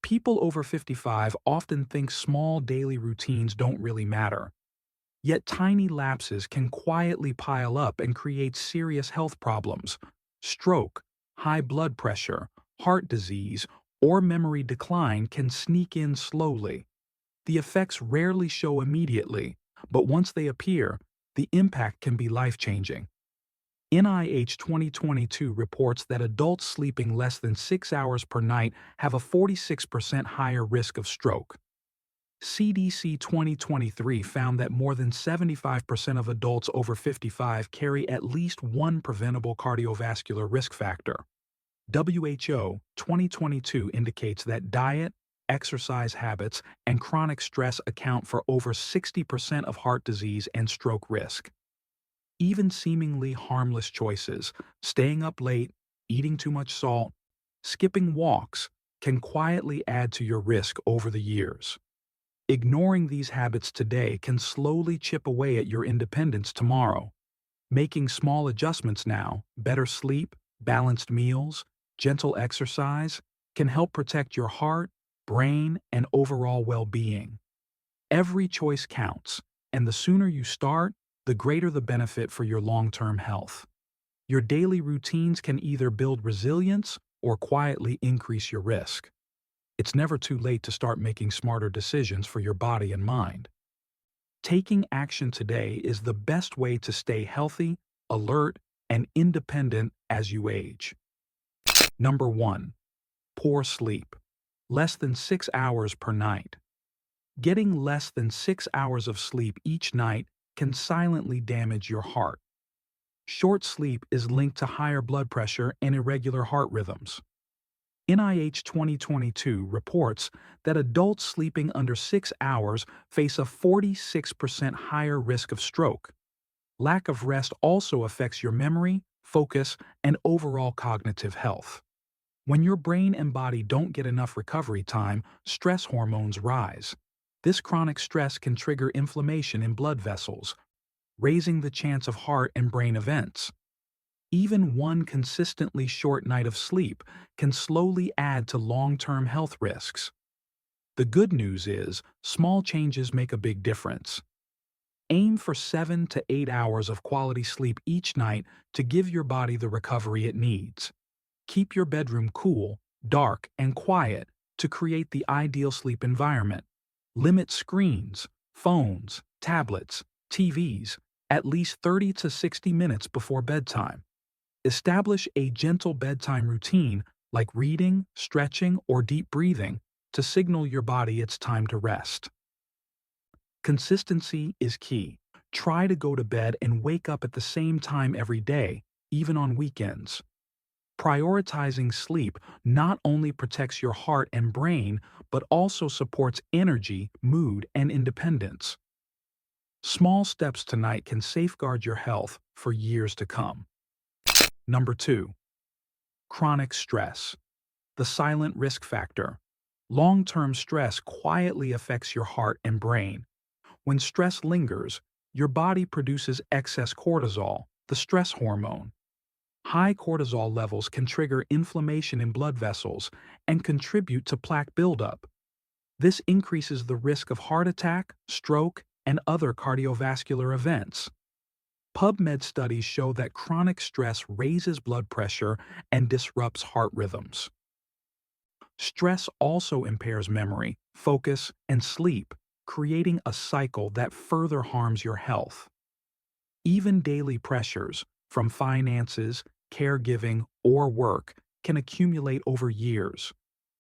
People over 55 often think small daily routines don't really matter. Yet tiny lapses can quietly pile up and create serious health problems. Stroke, high blood pressure, heart disease, or memory decline can sneak in slowly. The effects rarely show immediately, but once they appear, the impact can be life-changing. NIH 2022 reports that adults sleeping less than 6 hours per night have a 46% higher risk of stroke. CDC 2023 found that more than 75% of adults over 55 carry at least one preventable cardiovascular risk factor. WHO 2022 indicates that diet, exercise habits, and chronic stress account for over 60% of heart disease and stroke risk. Even seemingly harmless choices, staying up late, eating too much salt, skipping walks, can quietly add to your risk over the years. Ignoring these habits today can slowly chip away at your independence tomorrow. Making small adjustments now, better sleep, balanced meals, gentle exercise, can help protect your heart, brain, and overall well-being. Every choice counts, and the sooner you start, the greater the benefit for your long-term health. Your daily routines can either build resilience or quietly increase your risk. It's never too late to start making smarter decisions for your body and mind. Taking action today is the best way to stay healthy, alert, and independent as you age. Number 1. Poor sleep. Less than 6 hours per night. Getting less than 6 hours of sleep each night can silently damage your heart. Short sleep is linked to higher blood pressure and irregular heart rhythms. NIH 2022 reports that adults sleeping under 6 hours face a 46% higher risk of stroke. Lack of rest also affects your memory, focus, and overall cognitive health. When your brain and body don't get enough recovery time, stress hormones rise. This chronic stress can trigger inflammation in blood vessels, raising the chance of heart and brain events. Even one consistently short night of sleep can slowly add to long-term health risks. The good news is, small changes make a big difference. Aim for 7 to 8 hours of quality sleep each night to give your body the recovery it needs. Keep your bedroom cool, dark, and quiet to create the ideal sleep environment. Limit screens, phones, tablets, TVs, at least 30 to 60 minutes before bedtime. Establish a gentle bedtime routine like reading, stretching, or deep breathing to signal your body it's time to rest. Consistency is key. Try to go to bed and wake up at the same time every day, even on weekends. Prioritizing sleep not only protects your heart and brain, but also supports energy, mood, and independence. Small steps tonight can safeguard your health for years to come. Number 2. Chronic stress. The silent risk factor. Long-term stress quietly affects your heart and brain. When stress lingers, your body produces excess cortisol, the stress hormone. High cortisol levels can trigger inflammation in blood vessels and contribute to plaque buildup. This increases the risk of heart attack, stroke, and other cardiovascular events. PubMed studies show that chronic stress raises blood pressure and disrupts heart rhythms. Stress also impairs memory, focus, and sleep, creating a cycle that further harms your health. Even daily pressures, from finances, caregiving, or work, can accumulate over years.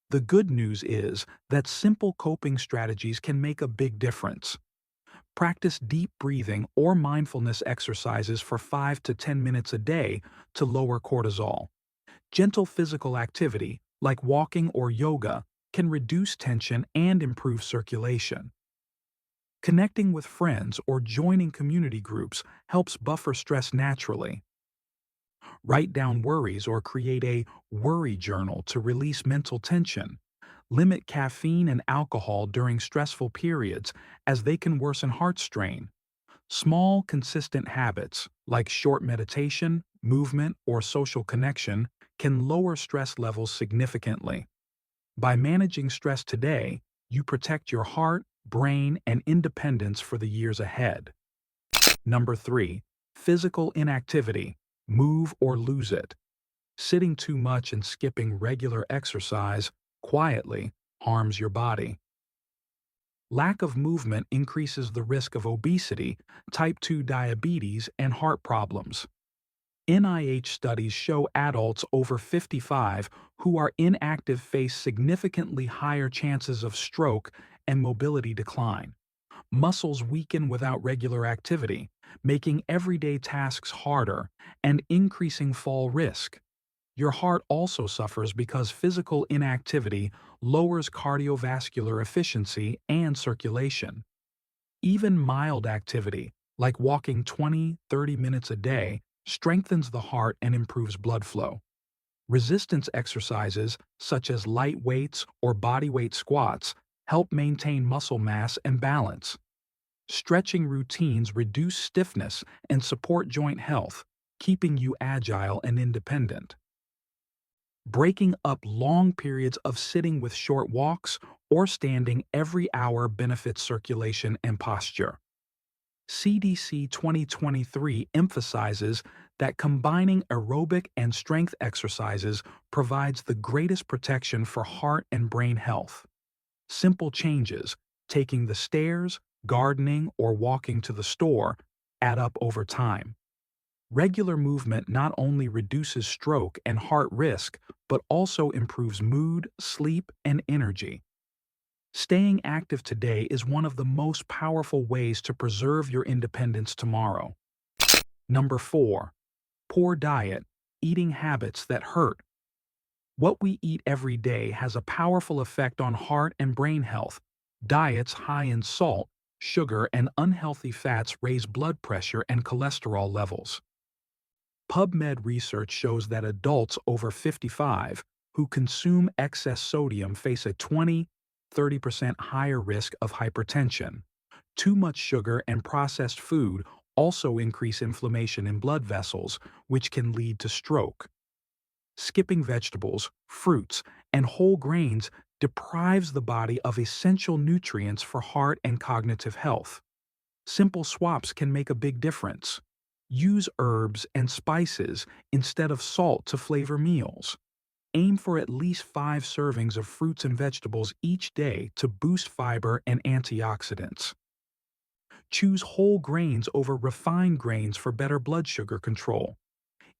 The good news is that simple coping strategies can make a big difference. Practice deep breathing or mindfulness exercises for 5 to 10 minutes a day to lower cortisol. Gentle physical activity, like walking or yoga, can reduce tension and improve circulation. Connecting with friends or joining community groups helps buffer stress naturally. Write down worries or create a worry journal to release mental tension. Limit caffeine and alcohol during stressful periods, as they can worsen heart strain. Small, consistent habits, like short meditation, movement, or social connection, can lower stress levels significantly. By managing stress today, you protect your heart, brain, and independence for the years ahead. Number 3. Physical inactivity. Move or lose it. Sitting too much and skipping regular exercise quietly harms your body. Lack of movement increases the risk of obesity, type 2 diabetes, and heart problems. NIH studies show adults over 55 who are inactive face significantly higher chances of stroke and mobility decline. Muscles weaken without regular activity, making everyday tasks harder and increasing fall risk. Your heart also suffers because physical inactivity lowers cardiovascular efficiency and circulation. Even mild activity, like walking 20-30 minutes a day, strengthens the heart and improves blood flow. Resistance exercises, such as light weights or bodyweight squats, help maintain muscle mass and balance. Stretching routines reduce stiffness and support joint health, keeping you agile and independent. Breaking up long periods of sitting with short walks or standing every hour benefits circulation and posture. CDC 2023 emphasizes that combining aerobic and strength exercises provides the greatest protection for heart and brain health. Simple changes, taking the stairs, gardening, or walking to the store, add up over time. Regular movement not only reduces stroke and heart risk, but also improves mood, sleep, and energy. Staying active today is one of the most powerful ways to preserve your independence tomorrow. Number 4. Poor diet, eating habits that hurt. What we eat every day has a powerful effect on heart and brain health. Diets high in salt, sugar, and unhealthy fats raise blood pressure and cholesterol levels. PubMed research shows that adults over 55 who consume excess sodium face a 20-30% higher risk of hypertension. Too much sugar and processed food also increase inflammation in blood vessels, which can lead to stroke. Skipping vegetables, fruits, and whole grains deprives the body of essential nutrients for heart and cognitive health. Simple swaps can make a big difference. Use herbs and spices instead of salt to flavor meals. Aim for at least 5 servings of fruits and vegetables each day to boost fiber and antioxidants. Choose whole grains over refined grains for better blood sugar control.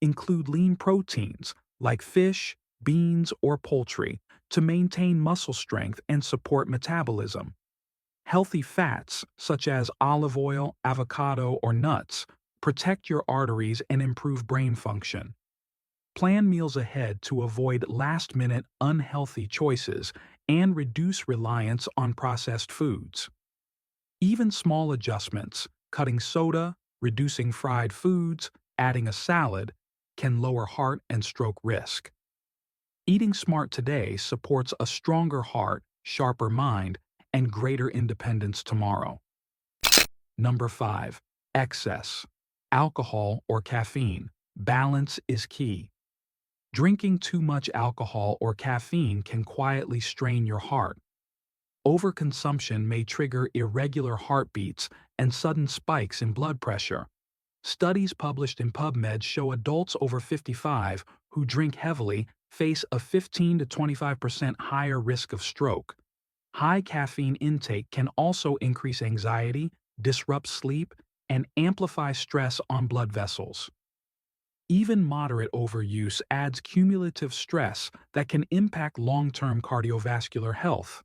Include lean proteins like fish, beans, or poultry to maintain muscle strength and support metabolism. Healthy fats, such as olive oil, avocado, or nuts, protect your arteries and improve brain function. Plan meals ahead to avoid last-minute unhealthy choices and reduce reliance on processed foods. Even small adjustments, cutting soda, reducing fried foods, adding a salad, can lower heart and stroke risk. Eating smart today supports a stronger heart, sharper mind, and greater independence tomorrow. Number 5. Excess. Alcohol or caffeine. Balance is key. Drinking too much alcohol or caffeine can quietly strain your heart. Overconsumption may trigger irregular heartbeats and sudden spikes in blood pressure. Studies published in PubMed show adults over 55 who drink heavily face a 15-25% higher risk of stroke. High caffeine intake can also increase anxiety, disrupt sleep, and amplify stress on blood vessels. Even moderate overuse adds cumulative stress that can impact long-term cardiovascular health.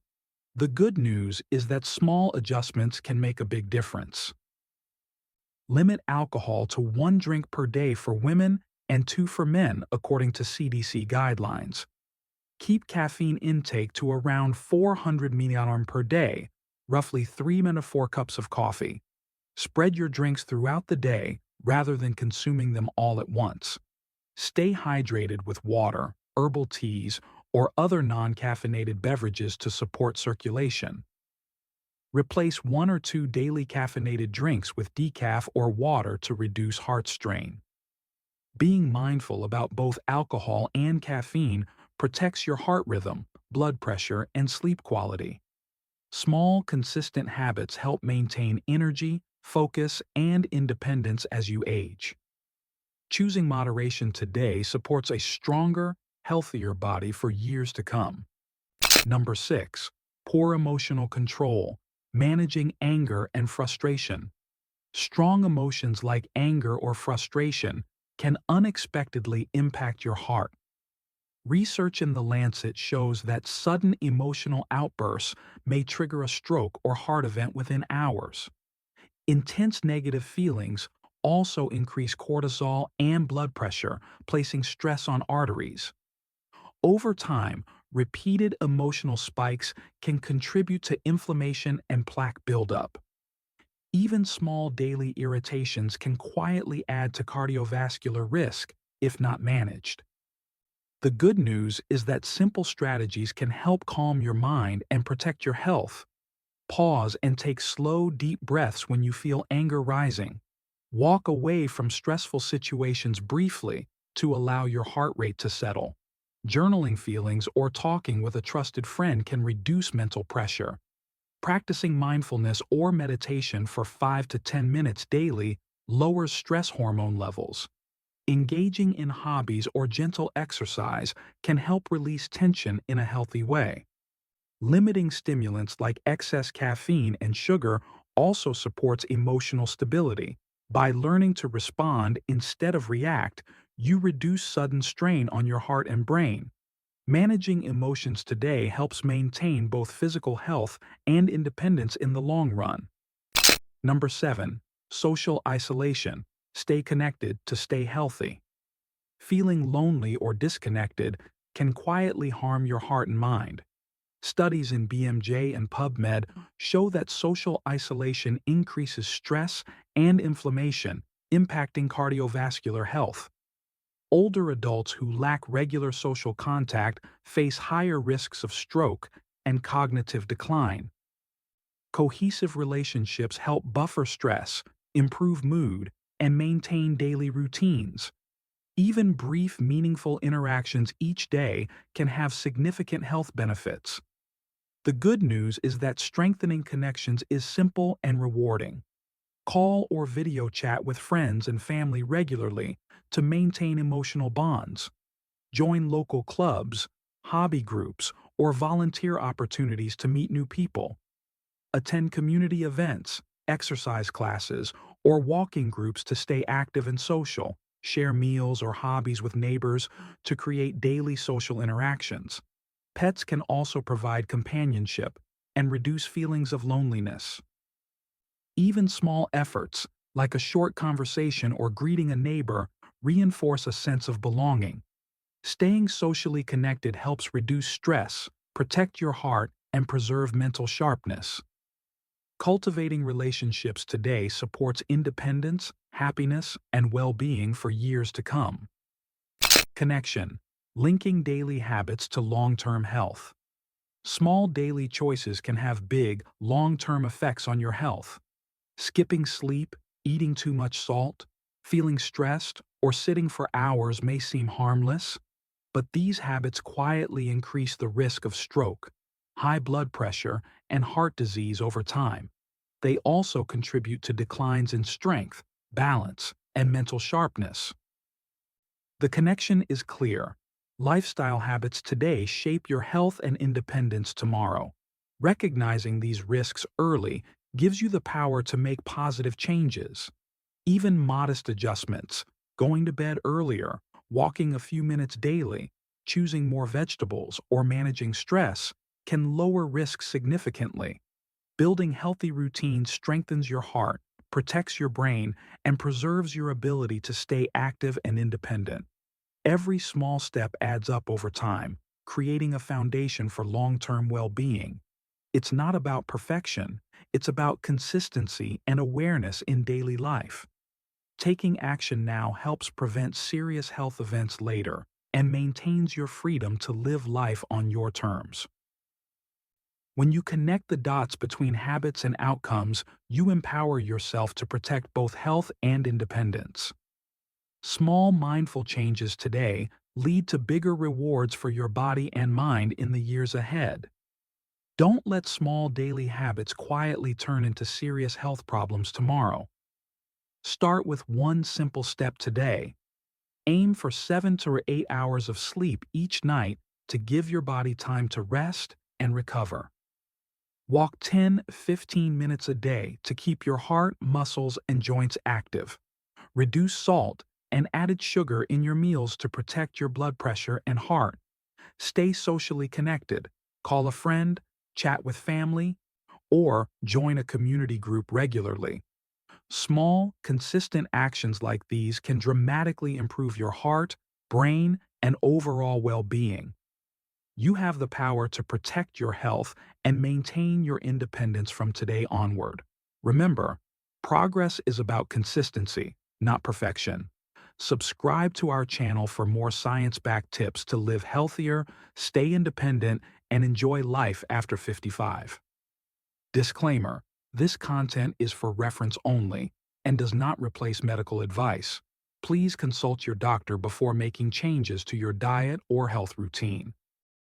The good news is that small adjustments can make a big difference. Limit alcohol to 1 drink per day for women and 2 for men, according to CDC guidelines. Keep caffeine intake to around 400 mg per day, roughly 3 to 4 cups of coffee. Spread your drinks throughout the day rather than consuming them all at once. Stay hydrated with water, herbal teas, or other non-caffeinated beverages to support circulation. Replace 1 or 2 daily caffeinated drinks with decaf or water to reduce heart strain. Being mindful about both alcohol and caffeine protects your heart rhythm, blood pressure, and sleep quality. Small, consistent habits help maintain energy, focus, and independence as you age. Choosing moderation today supports a stronger, healthier body for years to come. Number 6. Poor emotional control, managing anger and frustration. Strong emotions like anger or frustration can unexpectedly impact your heart. Research in The Lancet shows that sudden emotional outbursts may trigger a stroke or heart event within hours. Intense negative feelings also increase cortisol and blood pressure, placing stress on arteries. Over time, repeated emotional spikes can contribute to inflammation and plaque buildup. Even small daily irritations can quietly add to cardiovascular risk if not managed. The good news is that simple strategies can help calm your mind and protect your health. Pause and take slow, deep breaths when you feel anger rising. Walk away from stressful situations briefly to allow your heart rate to settle. Journaling feelings or talking with a trusted friend can reduce mental pressure. Practicing mindfulness or meditation for 5 to 10 minutes daily lowers stress hormone levels. Engaging in hobbies or gentle exercise can help release tension in a healthy way. Limiting stimulants like excess caffeine and sugar also supports emotional stability. By learning to respond instead of react, you reduce sudden strain on your heart and brain. Managing emotions today helps maintain both physical health and independence in the long run. Number 7. Social isolation. Stay connected to stay healthy. Feeling lonely or disconnected can quietly harm your heart and mind. Studies in BMJ and PubMed show that social isolation increases stress and inflammation, impacting cardiovascular health. Older adults who lack regular social contact face higher risks of stroke and cognitive decline. Cohesive relationships help buffer stress, improve mood, and maintain daily routines. Even brief, meaningful interactions each day can have significant health benefits. The good news is that strengthening connections is simple and rewarding. Call or video chat with friends and family regularly to maintain emotional bonds. Join local clubs, hobby groups, or volunteer opportunities to meet new people. Attend community events, exercise classes, or walking groups to stay active and social. Share meals or hobbies with neighbors to create daily social interactions. Pets can also provide companionship and reduce feelings of loneliness. Even small efforts, like a short conversation or greeting a neighbor, reinforce a sense of belonging. Staying socially connected helps reduce stress, protect your heart, and preserve mental sharpness. Cultivating relationships today supports independence, happiness, and well-being for years to come. Connection. Linking daily habits to long-term health. Small daily choices can have big, long-term effects on your health. Skipping sleep, eating too much salt, feeling stressed, or sitting for hours may seem harmless, but these habits quietly increase the risk of stroke, high blood pressure, and heart disease over time. They also contribute to declines in strength, balance, and mental sharpness. The connection is clear. Lifestyle habits today shape your health and independence tomorrow. Recognizing these risks early gives you the power to make positive changes. Even modest adjustments, going to bed earlier, walking a few minutes daily, choosing more vegetables, or managing stress, can lower risk significantly. Building healthy routines strengthens your heart, protects your brain, and preserves your ability to stay active and independent. Every small step adds up over time, creating a foundation for long-term well-being. It's not about perfection, it's about consistency and awareness in daily life. Taking action now helps prevent serious health events later and maintains your freedom to live life on your terms. When you connect the dots between habits and outcomes, you empower yourself to protect both health and independence. Small mindful changes today lead to bigger rewards for your body and mind in the years ahead. Don't let small daily habits quietly turn into serious health problems tomorrow. Start with one simple step today. Aim for 7 to 8 hours of sleep each night to give your body time to rest and recover. Walk 10-15 minutes a day to keep your heart, muscles, and joints active. Reduce salt and added sugar in your meals to protect your blood pressure and heart. Stay socially connected. Call a friend, chat with family, or join a community group regularly. Small, consistent actions like these can dramatically improve your heart, brain, and overall well-being. You have the power to protect your health and maintain your independence from today onward. Remember, progress is about consistency, not perfection. Subscribe to our channel for more science-backed tips to live healthier, stay independent, and enjoy life after 55. Disclaimer: this content is for reference only and does not replace medical advice. Please consult your doctor before making changes to your diet or health routine.